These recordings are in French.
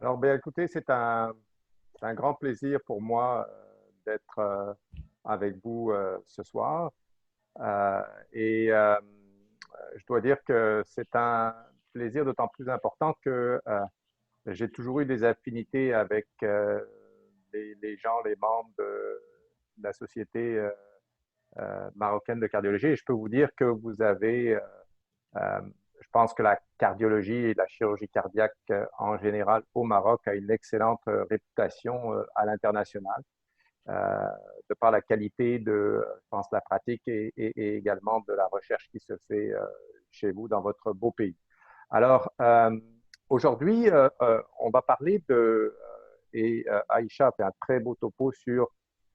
Alors, bien, écoutez, c'est un grand plaisir pour moi d'être avec vous ce soir. Euh, et je dois dire que c'est un plaisir d'autant plus important que j'ai toujours eu des affinités avec les gens, les membres de la Société marocaine de cardiologie. Et je peux vous dire que vous avez euh, je pense que la cardiologie et la chirurgie cardiaque en général au Maroc a une excellente réputation à l'international, euh, de par la qualité de, je pense, la pratique et également de la recherche qui se fait chez vous dans votre beau pays. Alors, aujourd'hui, on va parler et Aïcha a fait un très beau topo sur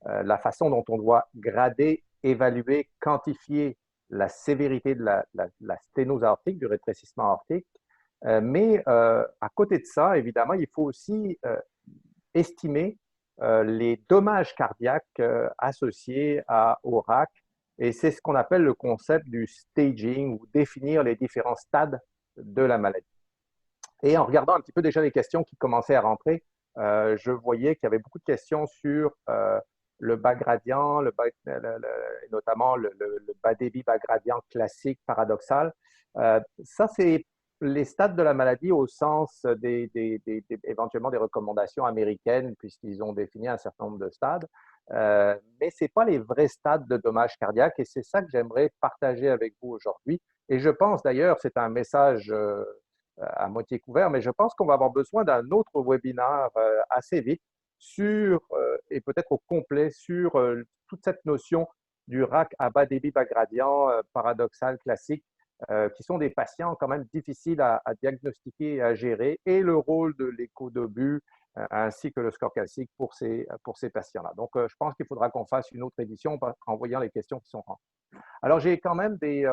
la façon dont on doit grader, évaluer, quantifier la sévérité de la sténose aortique, du rétrécissement aortique. Mais à côté de ça, évidemment, il faut aussi estimer les dommages cardiaques associés au RAC. Et c'est ce qu'on appelle le concept du staging ou définir les différents stades de la maladie. Et en regardant un petit peu déjà les questions qui commençaient à rentrer, je voyais qu'il y avait beaucoup de questions sur le bas gradient, notamment le bas débit bas gradient classique paradoxal. Ça, c'est les stades de la maladie au sens éventuellement des recommandations américaines, puisqu'ils ont défini un certain nombre de stades. Mais ce n'est pas les vrais stades de dommages cardiaques, et c'est ça que j'aimerais partager avec vous aujourd'hui. Et je pense d'ailleurs, c'est un message à moitié couvert, mais je pense qu'on va avoir besoin d'un autre webinaire assez vite sur, et peut-être au complet, sur toute cette notion du RAC à bas débit, bas gradient, paradoxal, classique, qui sont des patients quand même difficiles à diagnostiquer et à gérer, et le rôle de l'écho d'obus ainsi que le score calcique pour ces patients-là. Donc, je pense qu'il faudra qu'on fasse une autre édition en voyant les questions qui sont rentrées. Alors, j'ai quand même des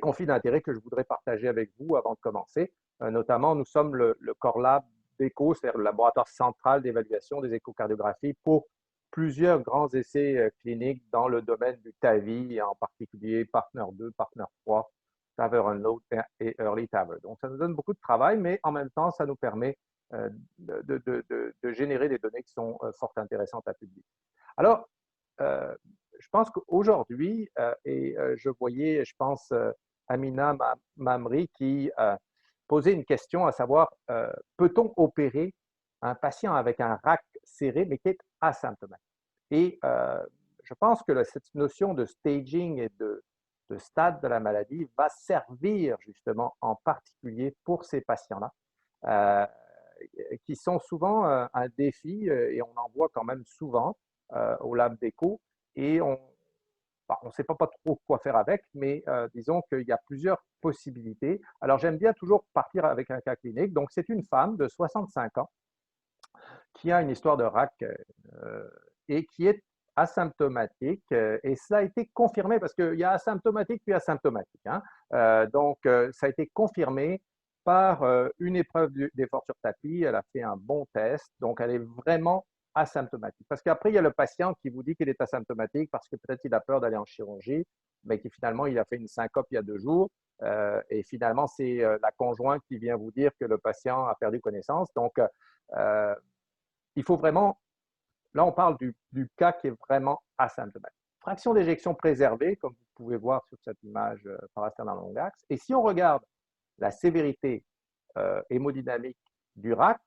conflits d'intérêts que je voudrais partager avec vous avant de commencer. Notamment, nous sommes le Core Lab d'ECHO, c'est-à-dire le laboratoire central d'évaluation des échocardiographies pour plusieurs grands essais cliniques dans le domaine du TAVI, en particulier Partner 2, Partner 3, TAVR Unload et Early TAVR. Donc, ça nous donne beaucoup de travail, mais en même temps, ça nous permet de générer des données qui sont fort intéressantes à publier. Alors, euh, je pense qu'aujourd'hui, je voyais, je pense, Amina Mamri qui posait une question à savoir, peut-on opérer un patient avec un RAC serré mais qui est asymptomatique? Et je pense que cette notion de staging et de stade de la maladie va servir justement en particulier pour ces patients-là, euh, qui sont souvent un défi et on en voit quand même souvent au lab d'écho et on ne sait pas trop quoi faire avec, mais disons qu'il y a plusieurs possibilités. Alors j'aime bien toujours partir avec un cas clinique. Donc c'est une femme de 65 ans qui a une histoire de RAC et qui est asymptomatique. Et cela a été confirmé parce qu'il y a asymptomatique puis asymptomatique. Hein. Ça a été confirmé par une épreuve d'effort sur tapis. Elle a fait un bon test. Donc, elle est vraiment asymptomatique. Parce qu'après, il y a le patient qui vous dit qu'il est asymptomatique parce que peut-être il a peur d'aller en chirurgie, mais qui finalement, il a fait une syncope il y a 2 jours. Et finalement, c'est la conjointe qui vient vous dire que le patient a perdu connaissance. Donc, il faut vraiment, là on parle du cas qui est vraiment asymptomatique. Fraction d'éjection préservée, comme vous pouvez voir sur cette image parasternal long axe. Et si on regarde la sévérité hémodynamique du RAC,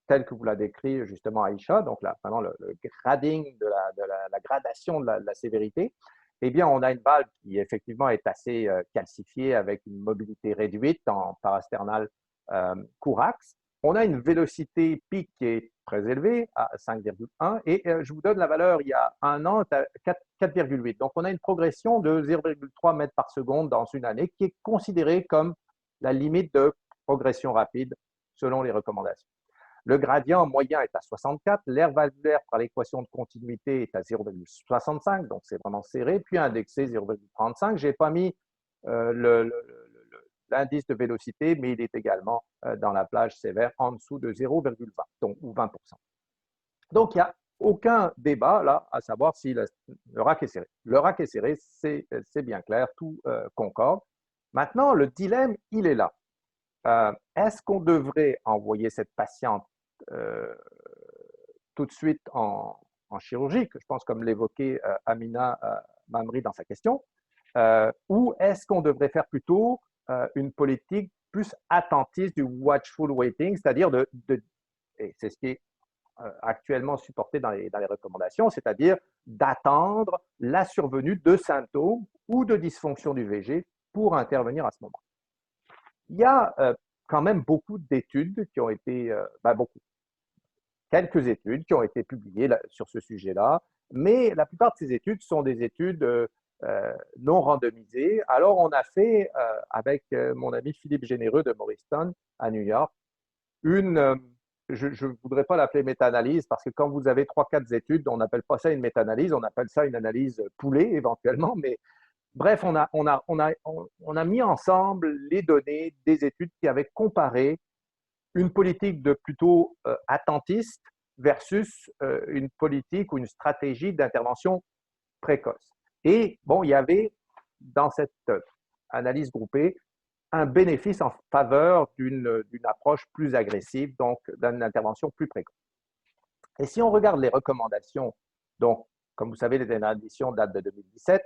tel que vous l'a décrit justement Aïcha, donc là, vraiment le grading la gradation de la sévérité, eh bien, on a une valve qui effectivement est assez calcifiée avec une mobilité réduite en parasternal court axe. On a une vélocité pic qui est très élevée à 5,1 et je vous donne la valeur il y a un an à 4,8. Donc, on a une progression de 0,3 mètres par seconde dans une année qui est considérée comme la limite de progression rapide selon les recommandations. Le gradient moyen est à 64, l'air valvulaire par l'équation de continuité est à 0,65, donc c'est vraiment serré, puis indexé 0,35. Je n'ai pas mis l'indice de vélocité, mais il est également dans la plage sévère en dessous de 0,20, donc, ou 20%. Donc, il n'y a aucun débat là à savoir si le RAC est serré. Le RAC est serré, c'est bien clair, tout concorde. Maintenant, le dilemme, il est là. Est-ce qu'on devrait envoyer cette patiente euh, tout de suite en chirurgie, que je pense comme l'évoquait Amina Mamri dans sa question, ou est-ce qu'on devrait faire plutôt une politique plus attentiste du watchful waiting, c'est-à-dire et c'est ce qui est actuellement supporté dans les recommandations, c'est-à-dire d'attendre la survenue de symptômes ou de dysfonction du VG pour intervenir à ce moment. Il y a quand même beaucoup d'études qui ont été, beaucoup, quelques études qui ont été publiées là, sur ce sujet-là, mais la plupart de ces études sont des études non randomisées. Alors, on a fait, avec mon ami Philippe Généreux de Morristown à New York, une, je ne voudrais pas l'appeler méta-analyse parce que quand vous avez 3-4 études, on n'appelle pas ça une méta-analyse, on appelle ça une analyse poulet éventuellement, mais bref, on a mis ensemble les données des études qui avaient comparé une politique de plutôt attentiste versus une politique ou une stratégie d'intervention précoce. Et bon, il y avait dans cette analyse groupée un bénéfice en faveur d'une approche plus agressive, donc d'une intervention plus précoce. Et si on regarde les recommandations, donc comme vous savez, les éditions datent de 2017,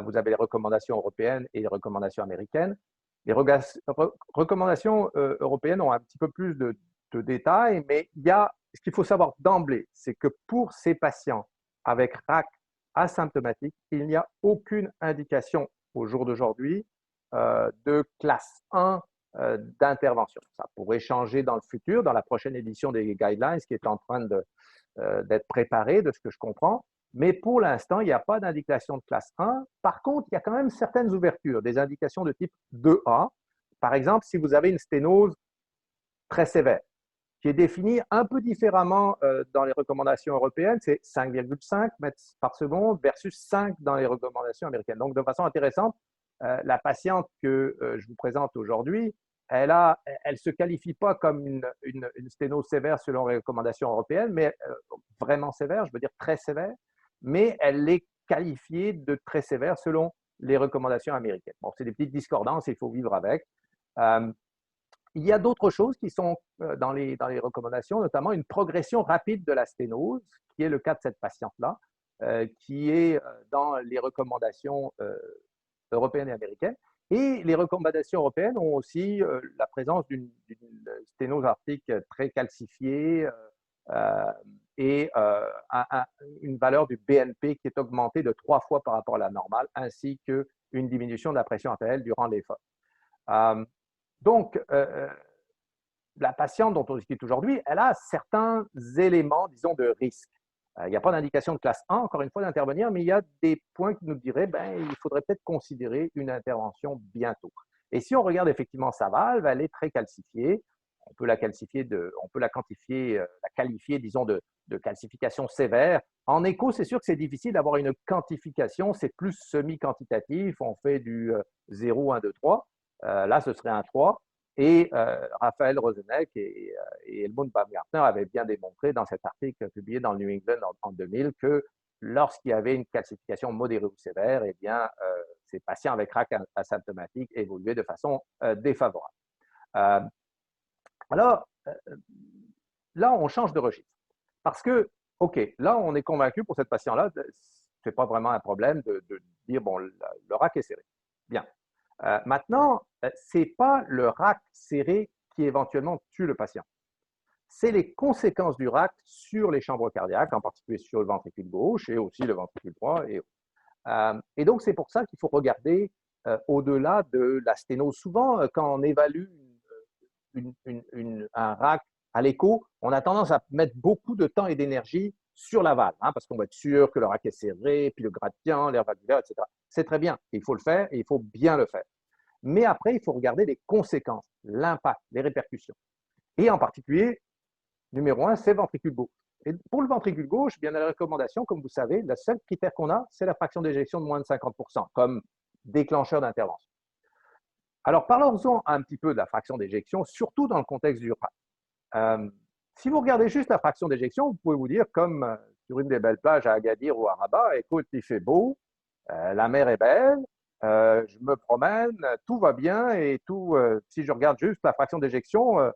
vous avez les recommandations européennes et les recommandations américaines. Les recommandations européennes ont un petit peu plus de détails, mais il y a ce qu'il faut savoir d'emblée, c'est que pour ces patients avec RAC asymptomatique, il n'y a aucune indication au jour d'aujourd'hui de classe 1 d'intervention. Ça pourrait changer dans le futur, dans la prochaine édition des guidelines qui est en train d'être préparée, de ce que je comprends. Mais pour l'instant, il n'y a pas d'indication de classe 1. Par contre, il y a quand même certaines ouvertures, des indications de type 2A. Par exemple, si vous avez une sténose très sévère, qui est définie un peu différemment dans les recommandations européennes, c'est 5,5 mètres par seconde versus 5 dans les recommandations américaines. Donc, de façon intéressante, la patiente que je vous présente aujourd'hui, elle ne se qualifie pas comme une sténose sévère selon les recommandations européennes, mais vraiment sévère, je veux dire très sévère, mais elle est qualifiée de très sévère selon les recommandations américaines. Bon, c'est des petites discordances, il faut vivre avec. Il y a d'autres choses qui sont dans les recommandations, notamment une progression rapide de la sténose, qui est le cas de cette patiente-là, qui est dans les recommandations européennes et américaines. Et les recommandations européennes ont aussi la présence d'une sténose aortique très calcifiée et une valeur du BNP qui est augmentée de 3 fois par rapport à la normale, ainsi qu'une diminution de la pression artérielle durant l'effort. Donc, la patiente dont on discute aujourd'hui, elle a certains éléments, disons, de risque. Il n'y a pas d'indication de classe 1, encore une fois, d'intervenir, mais il y a des points qui nous diraient il faudrait peut-être considérer une intervention bientôt. Et si on regarde effectivement sa valve, elle est très calcifiée. On peut la qualifier, disons, de calcification sévère. En écho, c'est sûr que c'est difficile d'avoir une quantification, c'est plus semi-quantitatif. On fait du 0, 1, 2, 3. Là, ce serait un 3. Et Raphaël Rozenek et Helmut Baumgartner avaient bien démontré dans cet article publié dans le New England en 2000 que lorsqu'il y avait une calcification modérée ou sévère, eh bien, ces patients avec RAC asymptomatique évoluaient de façon défavorable. Alors, là, on change de registre. Parce que, OK, là, on est convaincu pour cette patient-là, ce n'est pas vraiment un problème de dire, bon, le RAC est serré. Bien. Maintenant, ce n'est pas le RAC serré qui éventuellement tue le patient. C'est les conséquences du RAC sur les chambres cardiaques, en particulier sur le ventricule gauche et aussi le ventricule droit. Et donc, c'est pour ça qu'il faut regarder au-delà de la sténose. Souvent, quand on évalue un RAC à l'écho, on a tendance à mettre beaucoup de temps et d'énergie sur la valve, parce qu'on va être sûr que le RAC est serré, puis le gradient, l'air valvulaire, etc. C'est très bien, il faut le faire et il faut bien le faire. Mais après, il faut regarder les conséquences, l'impact, les répercussions. Et en particulier, numéro 1, c'est le ventricule gauche. Et pour le ventricule gauche, bien dans la recommandation, comme vous savez, le seul critère qu'on a, c'est la fraction d'éjection de moins de 50% comme déclencheur d'intervention. Alors, parlons-en un petit peu de la fraction d'éjection, surtout dans le contexte du RAC. Si vous regardez juste la fraction d'éjection, vous pouvez vous dire, comme sur une des belles plages à Agadir ou à Rabat, écoute, il fait beau, la mer est belle, je me promène, tout va bien et tout, si je regarde juste la fraction d'éjection,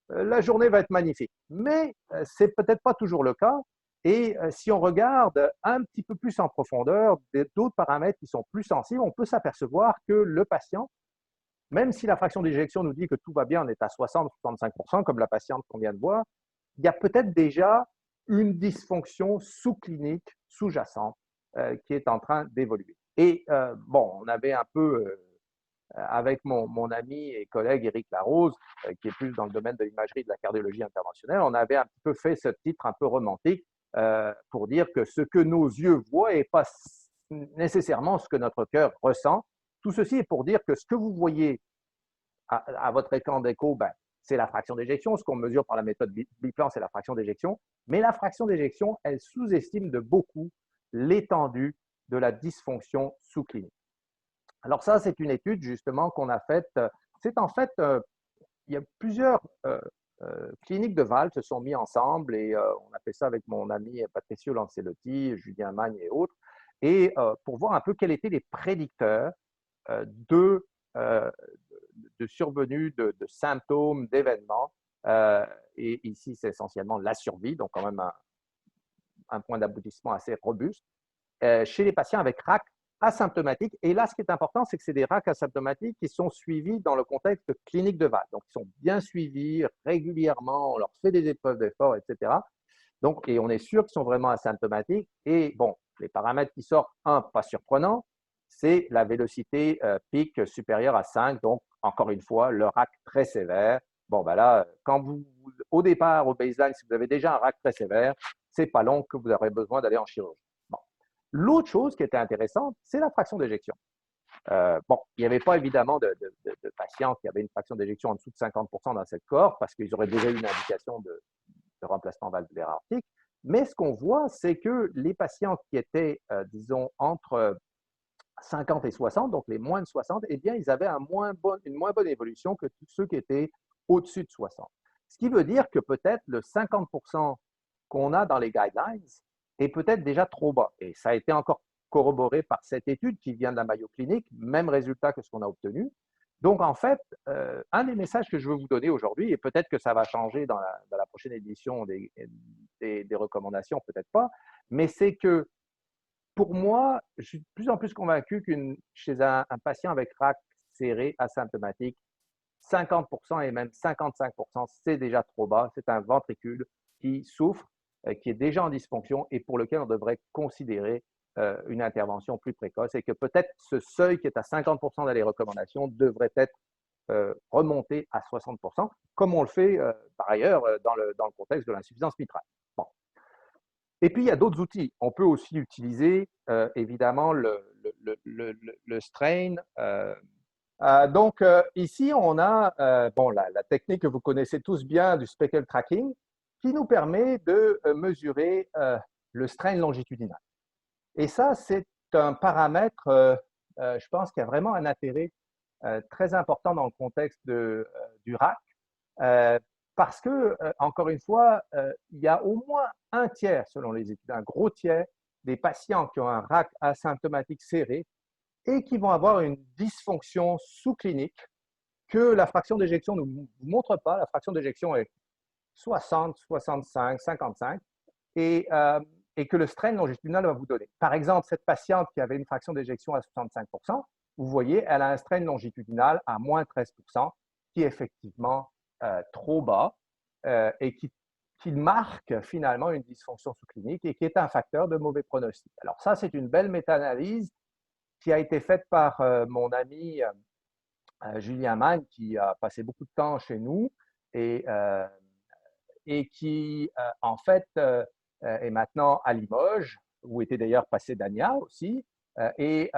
la journée va être magnifique. Mais c'est peut-être pas toujours le cas. Et si on regarde un petit peu plus en profondeur d'autres paramètres qui sont plus sensibles, on peut s'apercevoir que le patient, même si la fraction d'éjection nous dit que tout va bien, on est à 60-65%, comme la patiente qu'on vient de voir, il y a peut-être déjà une dysfonction sous-clinique, sous-jacente, qui est en train d'évoluer. Et bon, on avait un peu, avec mon ami et collègue Éric Larose, qui est plus dans le domaine de l'imagerie et de la cardiologie interventionnelle, on avait un petit peu fait ce titre un peu romantique pour dire que ce que nos yeux voient n'est pas nécessairement ce que notre cœur ressent. Tout ceci est pour dire que ce que vous voyez à votre écran d'écho, ben, c'est la fraction d'éjection. Ce qu'on mesure par la méthode Biplan, c'est la fraction d'éjection. Mais la fraction d'éjection, elle sous-estime de beaucoup l'étendue de la dysfonction sous-clinique. Alors ça, c'est une étude justement qu'on a faite. C'est en fait, il y a plusieurs cliniques de valves se sont mis ensemble et on a fait ça avec mon ami Patricio Lancelotti, Julien Magne et autres, et pour voir un peu quels étaient les prédicteurs de, euh, de survenue de symptômes, d'événements. Et ici, c'est essentiellement la survie, donc quand même un point d'aboutissement assez robuste, chez les patients avec RAC asymptomatiques. Et là, ce qui est important, c'est que c'est des RAC asymptomatiques qui sont suivis dans le contexte clinique de valve. Donc, ils sont bien suivis régulièrement, on leur fait des épreuves d'effort, etc. Donc, et on est sûr qu'ils sont vraiment asymptomatiques. Et bon, les paramètres qui sortent, un, pas surprenant, c'est la vélocité pic supérieure à 5. Donc, encore une fois, le RAC très sévère. Bon, ben là, quand vous, au départ, au baseline, si vous avez déjà un RAC très sévère, c'est pas long que vous aurez besoin d'aller en chirurgie. Bon. L'autre chose qui était intéressante, c'est la fraction d'éjection. Bon, il n'y avait pas évidemment de patients qui avaient une fraction d'éjection en dessous de 50% dans cette cohorte parce qu'ils auraient déjà eu une indication de remplacement valvulaire aortique. Mais ce qu'on voit, c'est que les patients qui étaient, disons, entre 50 et 60, donc les moins de 60, eh bien, ils avaient une moins bonne évolution que tous ceux qui étaient au-dessus de 60. Ce qui veut dire que peut-être le 50% qu'on a dans les guidelines est peut-être déjà trop bas. Et ça a été encore corroboré par cette étude qui vient de la Mayo Clinic, même résultat que ce qu'on a obtenu. Donc, en fait, un des messages que je veux vous donner aujourd'hui, et peut-être que ça va changer dans la prochaine édition des recommandations, peut-être pas, mais c'est que pour moi, je suis de plus en plus convaincu chez un patient avec RAC serré asymptomatique, 50% et même 55%, c'est déjà trop bas. C'est un ventricule qui souffre, qui est déjà en dysfonction et pour lequel on devrait considérer une intervention plus précoce et que peut-être ce seuil qui est à 50% dans les recommandations devrait être remonté à 60%, comme on le fait par ailleurs dans le contexte de l'insuffisance mitrale. Bon. Et puis, il y a d'autres outils. On peut aussi utiliser, évidemment, le strain. Donc, ici, on a bon, la technique que vous connaissez tous bien du speckle tracking qui nous permet de mesurer le strain longitudinal. Et ça, c'est un paramètre, je pense, qui a vraiment un intérêt très important dans le contexte du RAC. Parce que, encore une fois, il y a au moins un tiers, selon les études, un gros tiers des patients qui ont un RAC asymptomatique serré et qui vont avoir une dysfonction sous-clinique que la fraction d'éjection ne vous montre pas. La fraction d'éjection est 60, 65, 55 et, et que le strain longitudinal va vous donner. Par exemple, cette patiente qui avait une fraction d'éjection à 65%, vous voyez, elle a un strain longitudinal à moins 13%, qui est effectivement trop bas et qui marque finalement une dysfonction sous-clinique et qui est un facteur de mauvais pronostic. Alors ça, c'est une belle méta-analyse qui a été faite par mon ami Julien Magne, qui a passé beaucoup de temps chez nous et qui, en fait, est maintenant à Limoges, où était d'ailleurs passé Dania aussi. Et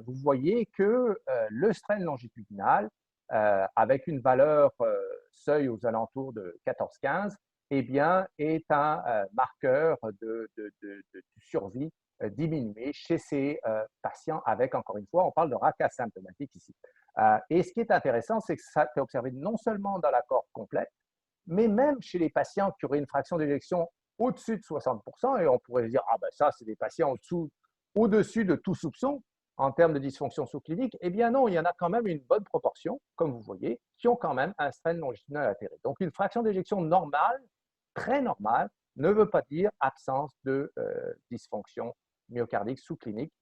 vous voyez que le strain longitudinal, avec une valeur seuil aux alentours de 14-15, eh bien, est un marqueur de survie diminué chez ces patients avec, encore une fois, on parle de RAC asymptomatique ici. Et ce qui est intéressant, c'est que ça a été observé non seulement dans la cohorte complète, mais même chez les patients qui auraient une fraction d'éjection au-dessus de 60%, et on pourrait se dire, ah ben ça, c'est des patients au-dessus de tout soupçon. en termes de dysfonction sous-clinique? Eh bien non, il y en a quand même une bonne proportion, comme vous voyez, qui ont quand même un strain longitudinal altéré. Donc une fraction d'éjection normale, très normale, ne veut pas dire absence de dysfonction myocardique sous-clinique.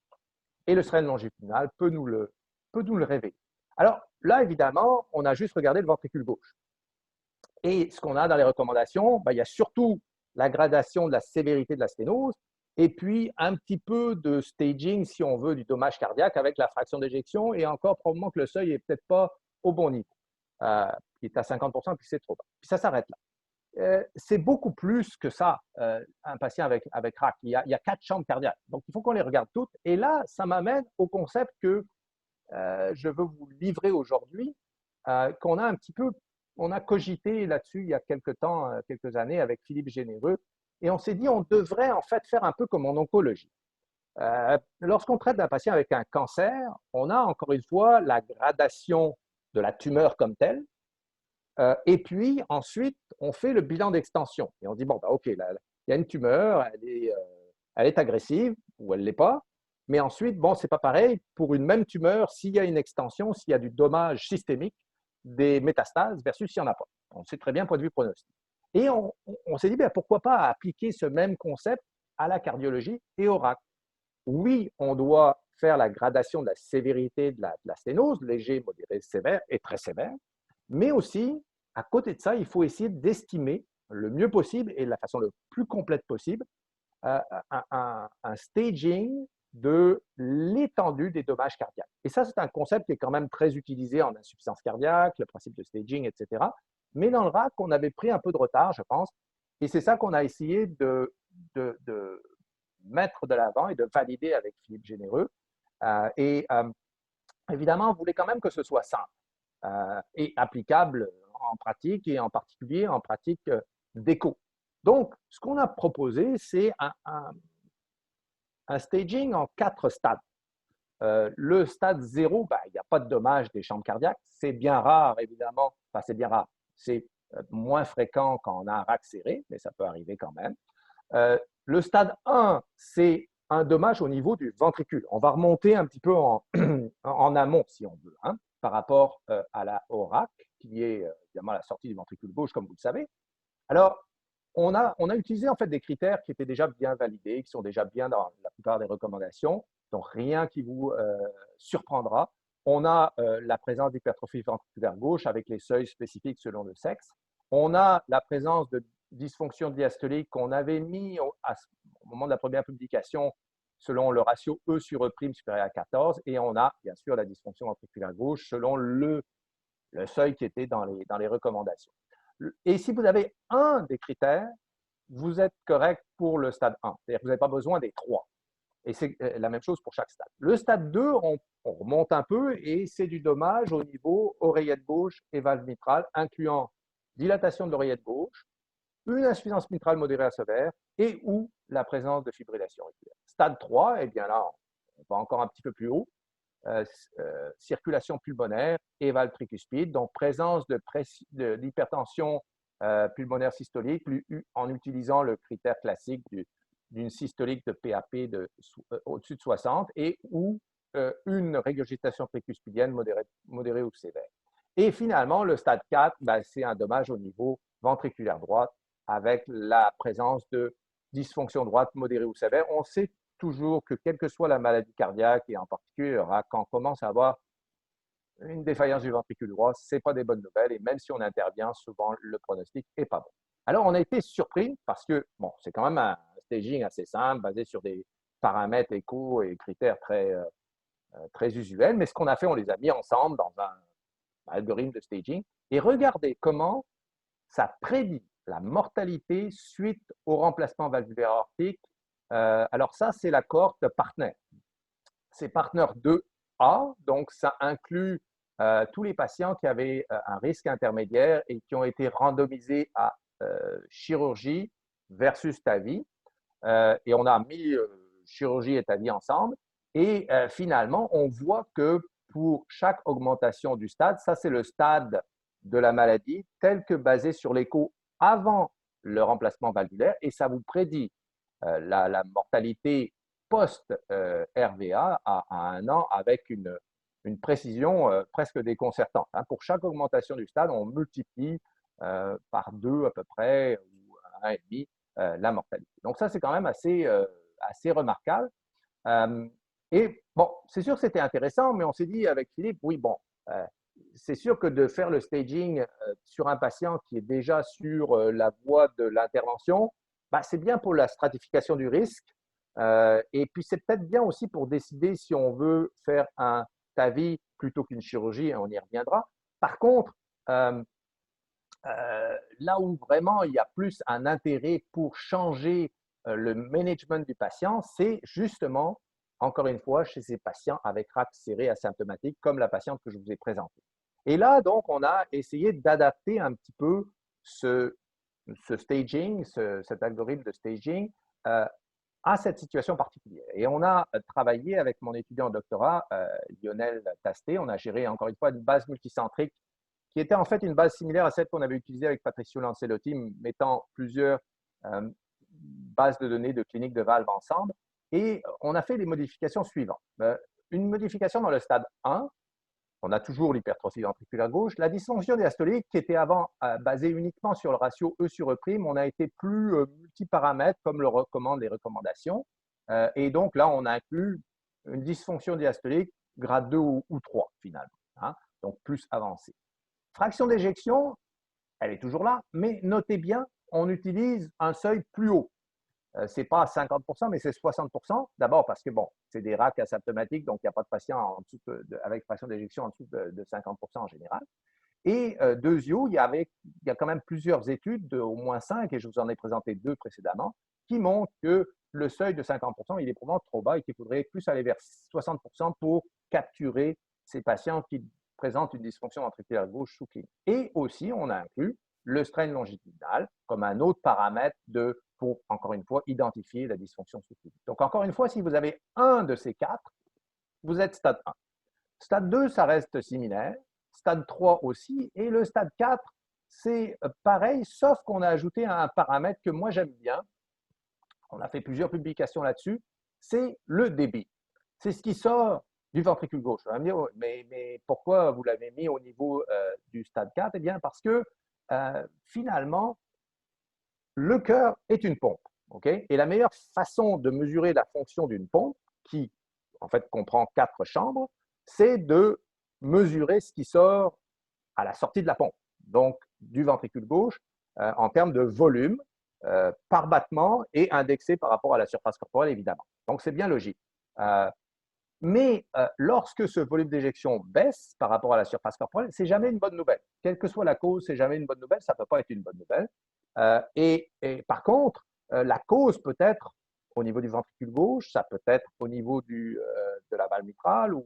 Et le strain longitudinal peut nous le révéler. Alors là, évidemment, on a juste regardé le ventricule gauche. Et ce qu'on a dans les recommandations, il y a surtout la gradation de la sévérité de la sténose et puis un petit peu de staging, si on veut, du dommage cardiaque avec la fraction d'éjection et encore probablement que le seuil n'est peut-être pas au bon niveau, qui est à 50%, puis c'est trop bas. Puis ça s'arrête là. C'est beaucoup plus que ça, un patient avec RAC. Il y a 4 chambres cardiaques. Donc, il faut qu'on les regarde toutes. Et là, ça m'amène au concept que je veux vous livrer aujourd'hui, qu'on a un petit peu, on a cogité là-dessus il y a quelques temps, quelques années avec Philippe Généreux, et on s'est dit on devrait en fait faire un peu comme en oncologie. Lorsqu'on traite d'un patient avec un cancer, on a encore une fois la gradation de la tumeur comme telle, et puis ensuite on fait le bilan d'extension et on dit bon, ok, là, il y a une tumeur, elle est agressive ou elle ne l'est pas. Mais ensuite, bon, c'est pas pareil. Pour une même tumeur, s'il y a une extension, s'il y a du dommage systémique, des métastases versus s'il n'y en a pas. On sait très bien point de vue pronostic. Et on s'est dit, bien, pourquoi pas appliquer ce même concept à la cardiologie et au RAC. Oui, on doit faire la gradation de la sévérité de la sténose, léger, modéré, sévère et très sévère. Mais aussi, à côté de ça, il faut essayer d'estimer le mieux possible et de la façon le plus complète possible un staging de l'étendue des dommages cardiaques. Et ça, c'est un concept qui est quand même très utilisé en insuffisance cardiaque, le principe de staging, etc. Mais dans le RAC, on avait pris un peu de retard, je pense. Et c'est ça qu'on a essayé de mettre de l'avant et de valider avec Philippe Généreux. Évidemment, on voulait quand même que ce soit simple et applicable en pratique et en particulier en pratique d'écho. Donc, ce qu'on a proposé, c'est un staging en 4 stades. Le stade 0, il n'y a pas de dommage des chambres cardiaques. C'est bien rare, évidemment. Enfin, c'est bien rare. C'est moins fréquent quand on a un RAC serré, mais ça peut arriver quand même. Le stade 1, c'est un dommage au niveau du ventricule. On va remonter un petit peu en amont, si on veut, hein, par rapport au RAC, qui est évidemment la sortie du ventricule gauche, comme vous le savez. Alors, on a utilisé en fait des critères qui étaient déjà bien validés, qui sont déjà bien dans la plupart des recommandations, donc rien qui vous surprendra. On a la présence d'hypertrophie ventriculaire gauche avec les seuils spécifiques selon le sexe. On a la présence de dysfonction diastolique qu'on avait mis au moment de la première publication selon le ratio E sur E' supérieur à 14, et on a bien sûr la dysfonction ventriculaire gauche selon le seuil qui était dans les recommandations. Et si vous avez un des critères, vous êtes correct pour le stade 1. C'est-à-dire que vous n'avez pas besoin des 3. Et c'est la même chose pour chaque stade. Le stade 2, on remonte un peu et c'est du dommage au niveau oreillette gauche et valve mitrale, incluant dilatation de l'oreillette gauche, une insuffisance mitrale modérée à sévère et ou la présence de fibrillation auriculaire. Stade 3, eh bien là, on va encore un petit peu plus haut. Circulation pulmonaire et valve tricuspide, donc présence d'hypertension pulmonaire systolique en utilisant le critère classique d'une systolique de PAP au-dessus de 60 et ou une régurgitation tricuspidienne modérée ou sévère. Et finalement, le stade 4, c'est un dommage au niveau ventriculaire droite avec la présence de dysfonction droite modérée ou sévère. On sait toujours que quelle que soit la maladie cardiaque, et en particulier le RAC, quand on commence à avoir une défaillance du ventricule droit, ce n'est pas des bonnes nouvelles, et même si on intervient, souvent le pronostic n'est pas bon. Alors, on a été surpris parce que, bon, c'est quand même un staging assez simple, basé sur des paramètres échos et critères très usuels, mais ce qu'on a fait, on les a mis ensemble dans un algorithme de staging, et regardez comment ça prédit la mortalité suite au remplacement valvulaire aortique. Alors ça, c'est la cohorte de Partner. C'est Partner 2A, donc ça inclut tous les patients qui avaient un risque intermédiaire et qui ont été randomisés à chirurgie versus TAVI. Et on a mis chirurgie et TAVI ensemble. Et finalement, on voit que pour chaque augmentation du stade, ça c'est le stade de la maladie tel que basé sur l'écho avant le remplacement valvulaire, et ça vous prédit la mortalité post-RVA à 1 an avec une précision presque déconcertante. Hein. Pour chaque augmentation du stade, on multiplie par 2 à peu près, ou 1,5 la mortalité. Donc ça, c'est quand même assez remarquable. Et bon, c'est sûr que c'était intéressant, mais on s'est dit avec Philippe, oui, bon, c'est sûr que de faire le staging sur un patient qui est déjà sur la voie de l'intervention, bah, c'est bien pour la stratification du risque. Et puis, c'est peut-être bien aussi pour décider si on veut faire un TAVI plutôt qu'une chirurgie, et on y reviendra. Par contre, là où vraiment il y a plus un intérêt pour changer le management du patient, c'est justement, encore une fois, chez ces patients avec RAC serré asymptomatique, comme la patiente que je vous ai présentée. Et là, donc, on a essayé d'adapter un petit peu ce staging, cet algorithme de staging, à cette situation particulière. Et on a travaillé avec mon étudiant en doctorat, Lionel Tasté. On a géré, encore une fois, une base multicentrique qui était en fait une base similaire à celle qu'on avait utilisée avec Patricio Lancelotti, mettant plusieurs bases de données de cliniques de valves ensemble. Et on a fait les modifications suivantes. Une modification dans le stade 1, on a toujours l'hypertrophie ventriculaire gauche. La dysfonction diastolique, qui était avant basée uniquement sur le ratio E sur E', on a été plus multiparamètres, comme le recommandent les recommandations. Et donc là, on a inclus une dysfonction diastolique grade 2 ou 3, finalement, hein, donc plus avancée. Fraction d'éjection, elle est toujours là, mais notez bien, on utilise un seuil plus haut. Ce n'est pas 50%, mais c'est 60%. D'abord parce que, bon, c'est des RAC asymptomatiques, donc il n'y a pas de patient en dessous avec fraction d'éjection en dessous de 50% en général. Et deuxièmement, il y a quand même plusieurs études, au moins 5, et je vous en ai présenté 2 précédemment, qui montrent que le seuil de 50%, il est probablement trop bas et qu'il faudrait plus aller vers 60% pour capturer ces patients qui présentent une dysfonction ventriculaire gauche sous-clinique. Et aussi, on a inclus le strain longitudinal comme un autre paramètre pour, encore une fois, identifier la dysfonction sous-clinique. Donc, encore une fois, si vous avez un de ces 4, vous êtes stade 1. Stade 2, ça reste similaire. Stade 3 aussi. Et le stade 4, c'est pareil, sauf qu'on a ajouté un paramètre que moi j'aime bien. On a fait plusieurs publications là-dessus. C'est le débit. C'est ce qui sort du ventricule gauche. On va me dire, mais pourquoi vous l'avez mis au niveau du stade 4? Eh bien, parce que finalement, le cœur est une pompe. Okay? Et la meilleure façon de mesurer la fonction d'une pompe, qui en fait comprend 4 chambres, c'est de mesurer ce qui sort à la sortie de la pompe, donc du ventricule gauche, en termes de volume par battement et indexé par rapport à la surface corporelle, évidemment. Donc, c'est bien logique. Mais lorsque ce volume d'éjection baisse par rapport à la surface corporelle, c'est jamais une bonne nouvelle. Quelle que soit la cause, c'est jamais une bonne nouvelle. Ça ne peut pas être une bonne nouvelle. Et par contre, la cause peut être au niveau du ventricule gauche, ça peut être au niveau de la valve mitrale ou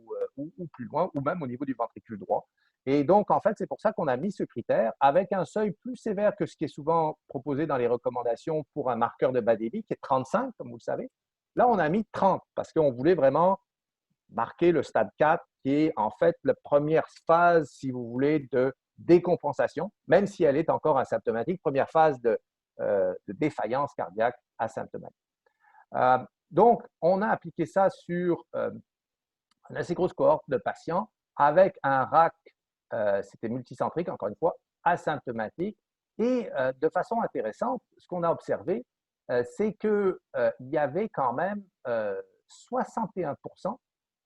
plus loin, ou même au niveau du ventricule droit. Et donc, en fait, c'est pour ça qu'on a mis ce critère avec un seuil plus sévère que ce qui est souvent proposé dans les recommandations pour un marqueur de bas débit, qui est 35, comme vous le savez. Là, on a mis 30 parce qu'on voulait vraiment marquer le stade 4, qui est en fait la première phase, si vous voulez, de décompensation, même si elle est encore asymptomatique, première phase de défaillance cardiaque asymptomatique. Donc, on a appliqué ça sur une assez grosse cohorte de patients avec un RAC, c'était multicentrique, encore une fois, asymptomatique. Et de façon intéressante, ce qu'on a observé, c'est qu'il y avait quand même 61%,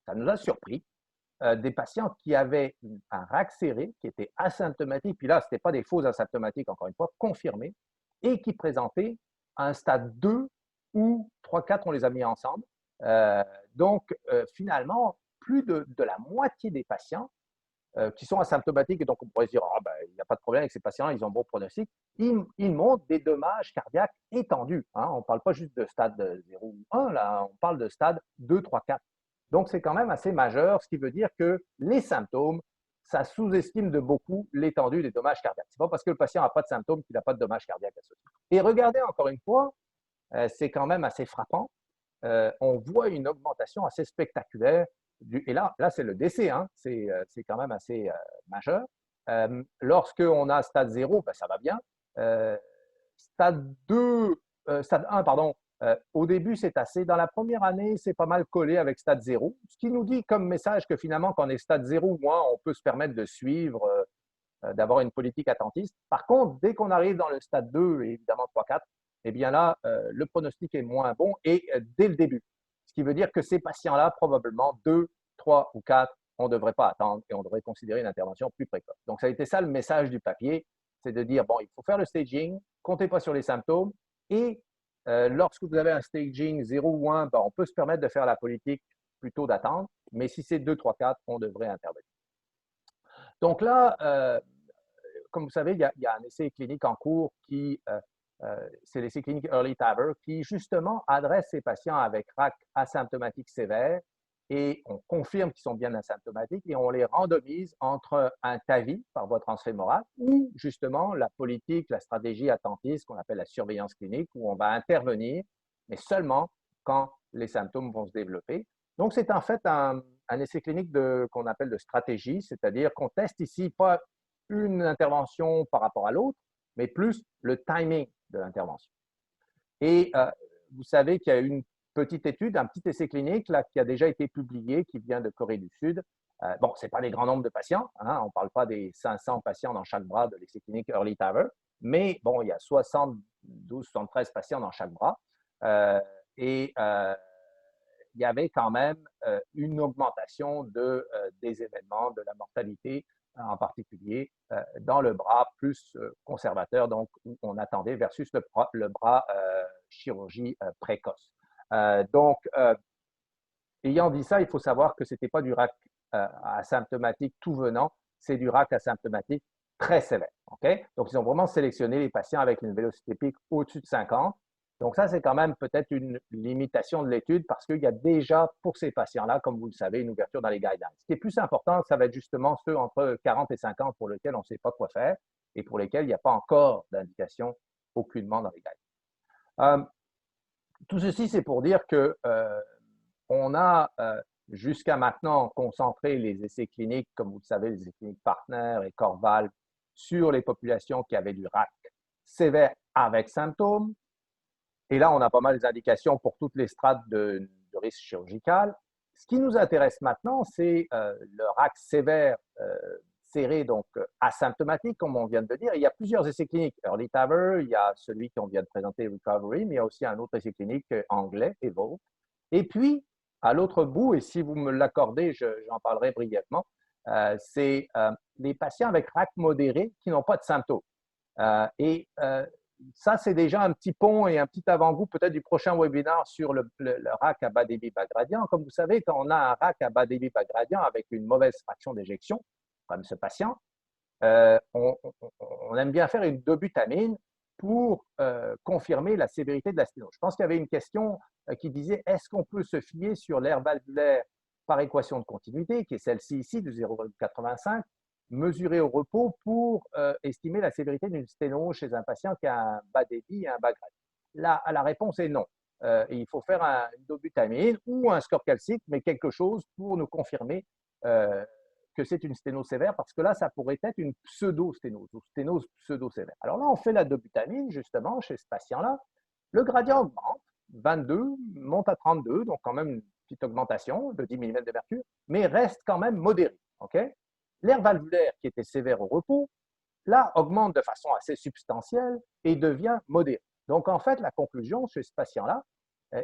ça nous a surpris, des patients qui avaient un RAC serré, qui était asymptomatique, puis là, ce n'était pas des faux asymptomatiques, encore une fois, confirmés, et qui présentaient un stade 2 ou 3-4, on les a mis ensemble. Donc, finalement, plus de la moitié des patients qui sont asymptomatiques, et donc on pourrait se dire, oh, ben, il n'y a pas de problème avec ces patients-là, ils ont bon pronostic, ils montrent des dommages cardiaques étendus. Hein. On ne parle pas juste de stade 0 ou 1, là, on parle de stade 2, 3, 4. Donc, c'est quand même assez majeur, ce qui veut dire que les symptômes, ça sous-estime de beaucoup l'étendue des dommages cardiaques. Ce n'est pas parce que le patient n'a pas de symptômes qu'il n'a pas de dommages cardiaques associés. Et regardez encore une fois, c'est quand même assez frappant. On voit une augmentation assez spectaculaire. Et là c'est le décès, hein, c'est quand même assez majeur. Lorsqu'on a stade 0, ben, ça va bien. Stade 2, stade 1, pardon, Au début, c'est assez. Dans la première année, c'est pas mal collé avec stade 0, ce qui nous dit comme message que finalement, quand on est stade 0 ou moins, on peut se permettre de suivre, d'avoir une politique attentiste. Par contre, dès qu'on arrive dans le stade 2 et évidemment 3-4, eh bien là, le pronostic est moins bon et dès le début. Ce qui veut dire que ces patients-là, probablement 2, 3 ou 4, on ne devrait pas attendre et on devrait considérer une intervention plus précoce. Donc, ça a été ça le message du papier, c'est de dire, bon, il faut faire le staging, comptez pas sur les symptômes et lorsque vous avez un staging 0 ou 1, ben, on peut se permettre de faire la politique plutôt d'attendre, mais si c'est 2, 3, 4, on devrait intervenir. Donc là, comme vous savez, il y a un essai clinique en cours qui, c'est l'essai clinique Early TAVR, qui justement adresse ces patients avec RAC asymptomatique sévère et on confirme qu'ils sont bien asymptomatiques et on les randomise entre un TAVI par voie transfémorale ou justement la politique, la stratégie attentiste qu'on appelle la surveillance clinique où on va intervenir, mais seulement quand les symptômes vont se développer. Donc, c'est en fait un essai clinique qu'on appelle de stratégie, c'est-à-dire qu'on teste ici pas une intervention par rapport à l'autre, mais plus le timing de l'intervention. Et vous savez qu'il y a une petite étude, un petit essai clinique là, qui a déjà été publié, qui vient de Corée du Sud. Bon, ce n'est pas des grands nombres de patients, hein, on ne parle pas des 500 patients dans chaque bras de l'essai clinique Early TAVR, mais bon, il y a 72, 73 patients dans chaque bras. Et il y avait quand même une augmentation des événements, de la mortalité en particulier dans le bras plus conservateur, donc où on attendait versus le bras chirurgie précoce. Donc, ayant dit ça, il faut savoir que ce n'était pas du RAC asymptomatique tout venant, c'est du RAC asymptomatique très sévère. Okay? Donc, ils ont vraiment sélectionné les patients avec une vélocité pique au-dessus de 50. Donc, ça, c'est quand même peut-être une limitation de l'étude parce qu'il y a déjà, pour ces patients-là, comme vous le savez, une ouverture dans les guidelines. Ce qui est plus important, ça va être justement ceux entre 40 et 50 pour lesquels on ne sait pas quoi faire et pour lesquels il n'y a pas encore d'indication aucunement dans les guidelines. Tout ceci, c'est pour dire que on a jusqu'à maintenant concentré les essais cliniques, comme vous le savez, les essais cliniques Partner et Corval, sur les populations qui avaient du RAC sévère avec symptômes. Et là, on a pas mal d'indications pour toutes les strates de risque chirurgical. Ce qui nous intéresse maintenant, c'est le RAC sévère serré, donc asymptomatique, comme on vient de le dire. Il y a plusieurs essais cliniques. Early TAVR, il y a celui qu'on vient de présenter, Recovery, mais il y a aussi un autre essai clinique anglais, EVOLVE. Et puis, à l'autre bout, et si vous me l'accordez, j'en parlerai brièvement, c'est les patients avec RAC modéré qui n'ont pas de symptômes. Et ça, c'est déjà un petit pont et un petit avant-goût peut-être du prochain webinaire sur le RAC à bas débit bas gradient. Comme vous savez, quand on a un RAC à bas débit bas gradient avec une mauvaise fraction d'éjection, comme ce patient, on aime bien faire une dobutamine pour confirmer la sévérité de la sténose. Je pense qu'il y avait une question qui disait est-ce qu'on peut se fier sur l'air valvulaire par équation de continuité, qui est celle-ci ici de 0,85, mesurée au repos pour estimer la sévérité d'une sténose chez un patient qui a un bas débit et un bas gradient. Là, la réponse est non. Il faut faire une dobutamine ou un score calcique, mais quelque chose pour nous confirmer que c'est une sténose sévère, parce que là, ça pourrait être une pseudo-sténose ou sténose pseudo-sévère. Alors là, on fait la dobutamine, justement, chez ce patient-là. Le gradient augmente, 22, monte à 32, donc quand même une petite augmentation de 10 mm de mercure, mais reste quand même modéré. Okay? L'air valvulaire, qui était sévère au repos, là, augmente de façon assez substantielle et devient modéré. Donc, en fait, la conclusion chez ce patient-là,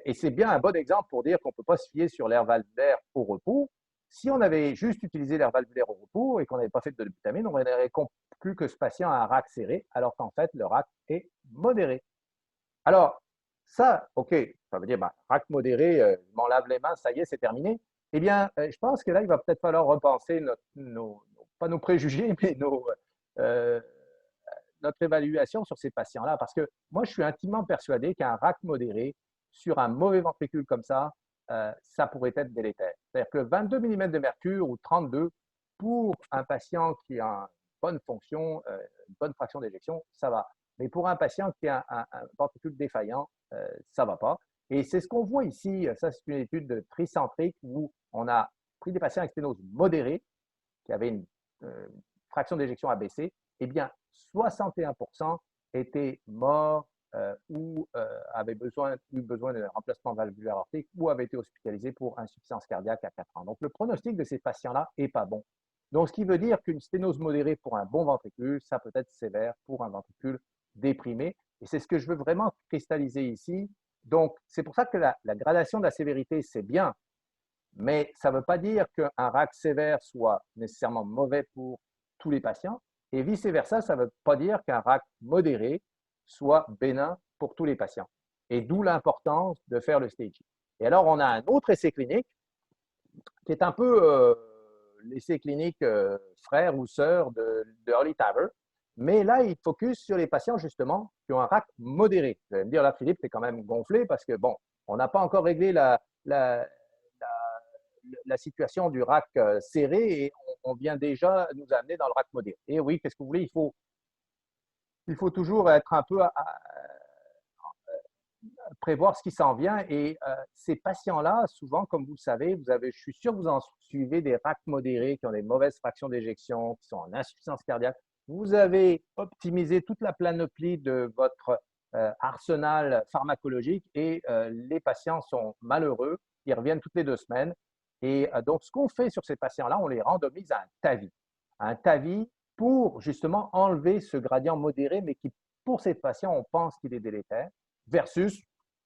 et c'est bien un bon exemple pour dire qu'on ne peut pas se fier sur l'air valvulaire au repos, si on avait juste utilisé l'air valvulaire au repos et qu'on n'avait pas fait de dobutamine, on aurait conclu que ce patient a un RAC serré, alors qu'en fait, le RAC est modéré. Alors, ça, OK, ça veut dire, RAC modéré, je m'en lave les mains, ça y est, c'est terminé. Eh bien, je pense que là, il va peut-être falloir repenser pas nos préjugés, mais notre évaluation sur ces patients-là. Parce que moi, je suis intimement persuadé qu'un RAC modéré sur un mauvais ventricule comme ça pourrait être délétère. C'est-à-dire que 22 mm de mercure ou 32 pour un patient qui a une bonne fonction, une bonne fraction d'éjection, ça va. Mais pour un patient qui a un ventricule défaillant, ça ne va pas. Et c'est ce qu'on voit ici. Ça, c'est une étude de tricentrique où on a pris des patients avec sténose modérée qui avaient une fraction d'éjection abaissée. Eh bien, 61% étaient morts ou avait eu besoin d'un remplacement valvulaire aortique ou avait été hospitalisé pour insuffisance cardiaque à 4 ans. Donc, le pronostic de ces patients-là n'est pas bon. Donc, ce qui veut dire qu'une sténose modérée pour un bon ventricule, ça peut être sévère pour un ventricule déprimé. Et c'est ce que je veux vraiment cristalliser ici. Donc, c'est pour ça que la gradation de la sévérité, c'est bien, mais ça ne veut pas dire qu'un RAC sévère soit nécessairement mauvais pour tous les patients. Et vice-versa, ça ne veut pas dire qu'un RAC modéré soit bénin pour tous les patients. Et d'où l'importance de faire le staging. Et alors, on a un autre essai clinique qui est un peu l'essai clinique frère ou sœur de Early TAVR. Mais là, il focus sur les patients, justement, qui ont un RAC modéré. Vous allez me dire, là, Philippe, tu es quand même gonflé parce que, bon, on n'a pas encore réglé la situation du RAC serré et on vient déjà nous amener dans le RAC modéré. Et oui, qu'est-ce que vous voulez, il faut toujours être un peu prévoir ce qui s'en vient. Et ces patients-là, souvent, comme vous le savez, je suis sûr que vous en suivez des RAC modérés qui ont des mauvaises fractions d'éjection, qui sont en insuffisance cardiaque. Vous avez optimisé toute la panoplie de votre arsenal pharmacologique et les patients sont malheureux. Ils reviennent toutes les 2 semaines. Et donc, ce qu'on fait sur ces patients-là, on les randomise à un TAVI. Un TAVI pour justement enlever ce gradient modéré, mais qui, pour ces patients, on pense qu'il est délétère, versus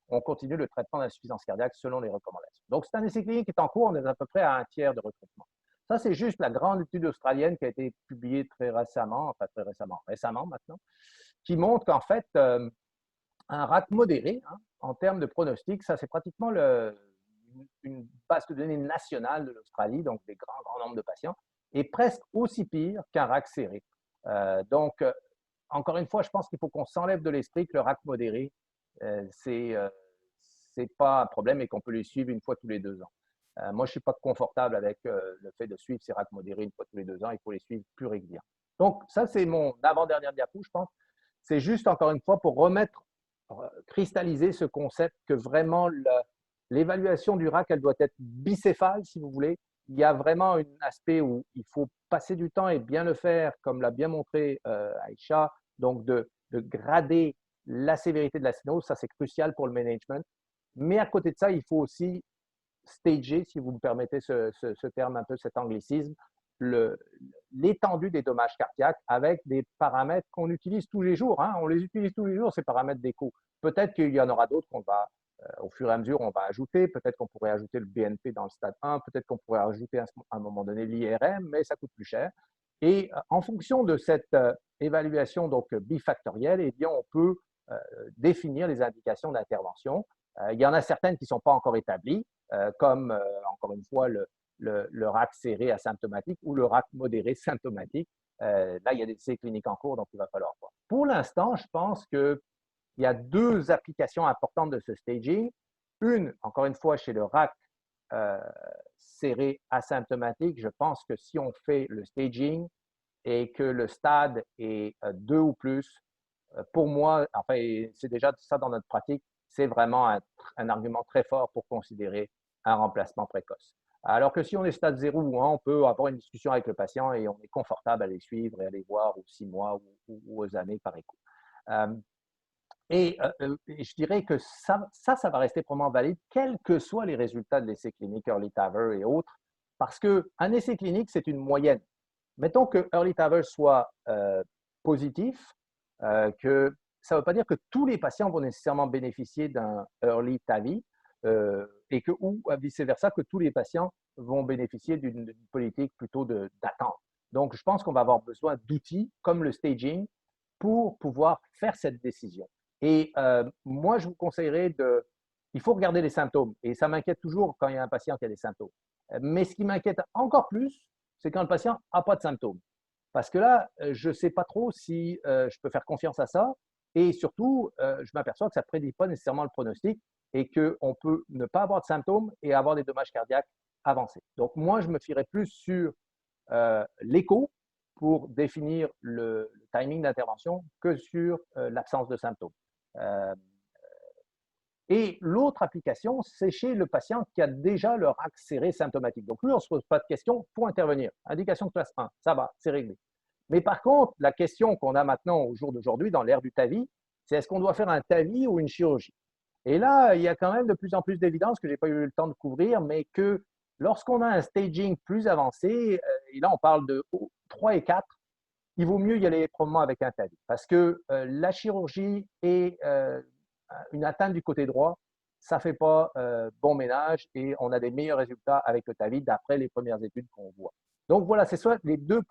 on continue le traitement d'insuffisance cardiaque selon les recommandations. Donc, c'est un essai clinique qui est en cours, on est à peu près à un tiers de recrutement. Ça, c'est juste la grande étude australienne qui a été publiée très récemment, enfin très récemment maintenant, qui montre qu'en fait, un RAC modéré, hein, en termes de pronostic, ça c'est pratiquement une base de données nationale de l'Australie, donc des grands nombres de patients, est presque aussi pire qu'un RAC serré. Donc, encore une fois, je pense qu'il faut qu'on s'enlève de l'esprit que le RAC modéré, c'est pas un problème et qu'on peut les suivre une fois tous les 2 ans. Moi, je ne suis pas confortable avec le fait de suivre ces RAC modérés une fois tous les 2 ans. Il faut les suivre plus régulièrement. Donc, ça, c'est mon avant-dernière diapo, je pense. C'est juste, encore une fois, pour cristalliser ce concept que vraiment l'évaluation du RAC, elle doit être bicéphale, si vous voulez. Il y a vraiment un aspect où il faut passer du temps et bien le faire, comme l'a bien montré Aïcha, donc de grader la sévérité de la sténose, ça c'est crucial pour le management. Mais à côté de ça, il faut aussi stager, si vous me permettez ce terme, un peu cet anglicisme, l'étendue des dommages cardiaques avec des paramètres qu'on utilise tous les jours. Hein. On les utilise tous les jours, ces paramètres d'écho. Peut-être qu'il y en aura d'autres qu'on va, au fur et à mesure, on va ajouter. Peut-être qu'on pourrait ajouter le BNP dans le stade 1. Peut-être qu'on pourrait ajouter à un moment donné l'IRM, mais ça coûte plus cher. Et en fonction de cette évaluation donc bifactorielle, eh bien, on peut définir les indications d'intervention. Il y en a certaines qui ne sont pas encore établies, comme, encore une fois, le RAC serré asymptomatique ou le RAC modéré symptomatique. Là, il y a des essais cliniques en cours, donc il va falloir voir. Pour l'instant, je pense qu'il y a 2 applications importantes de ce staging. Une, encore une fois, chez le RAC serré asymptomatique, je pense que si on fait le staging et que le stade est 2 ou plus, pour moi, enfin, c'est déjà ça dans notre pratique, c'est vraiment un argument très fort pour considérer un remplacement précoce. Alors que si on est stade 0 ou 1, on peut avoir une discussion avec le patient et on est confortable à les suivre et à les voir aux 6 mois ou aux années par écho. Et je dirais que ça va rester probablement valide, quels que soient les résultats de l'essai clinique Early TAVR et autres, parce qu'un essai clinique, c'est une moyenne. Mettons que Early TAVR soit positif, que ça ne veut pas dire que tous les patients vont nécessairement bénéficier d'un Early TAVI et que, ou vice-versa, que tous les patients vont bénéficier d'une politique plutôt d'attente. Donc, je pense qu'on va avoir besoin d'outils comme le staging pour pouvoir faire cette décision. Et moi, je vous conseillerais il faut regarder les symptômes. Et ça m'inquiète toujours quand il y a un patient qui a des symptômes. Mais ce qui m'inquiète encore plus, c'est quand le patient n'a pas de symptômes. Parce que là, je ne sais pas trop si je peux faire confiance à ça. Et surtout, je m'aperçois que ça ne prédit pas nécessairement le pronostic et qu'on peut ne pas avoir de symptômes et avoir des dommages cardiaques avancés. Donc, moi, je me fierais plus sur l'écho pour définir le timing d'intervention que sur l'absence de symptômes. Et l'autre application, c'est chez le patient qui a déjà le RAC serré symptomatique. Donc, lui, on ne se pose pas de questions pour intervenir. Indication de classe 1, ça va, c'est réglé. Mais par contre, la question qu'on a maintenant au jour d'aujourd'hui dans l'ère du TAVI, c'est est-ce qu'on doit faire un TAVI ou une chirurgie? Et là, il y a quand même de plus en plus d'évidence que je n'ai pas eu le temps de couvrir, mais que lorsqu'on a un staging plus avancé, et là on parle de 3 et 4, il vaut mieux y aller probablement avec un TAVI. Parce que la chirurgie et une atteinte du côté droit, ça ne fait pas bon ménage et on a des meilleurs résultats avec le TAVI d'après les premières études qu'on voit. Donc voilà, c'est soit les deux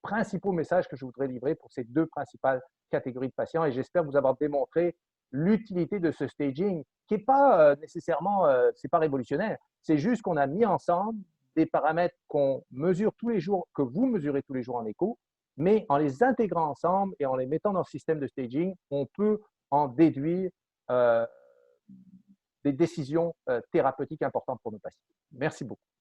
principaux messages que je voudrais livrer pour ces deux principales catégories de patients et j'espère vous avoir démontré l'utilité de ce staging qui n'est pas nécessairement, c'est pas révolutionnaire, c'est juste qu'on a mis ensemble des paramètres qu'on mesure tous les jours, que vous mesurez tous les jours en écho, mais en les intégrant ensemble et en les mettant dans le système de staging, on peut en déduire euh, des décisions thérapeutiques importantes pour nos patients. Merci beaucoup.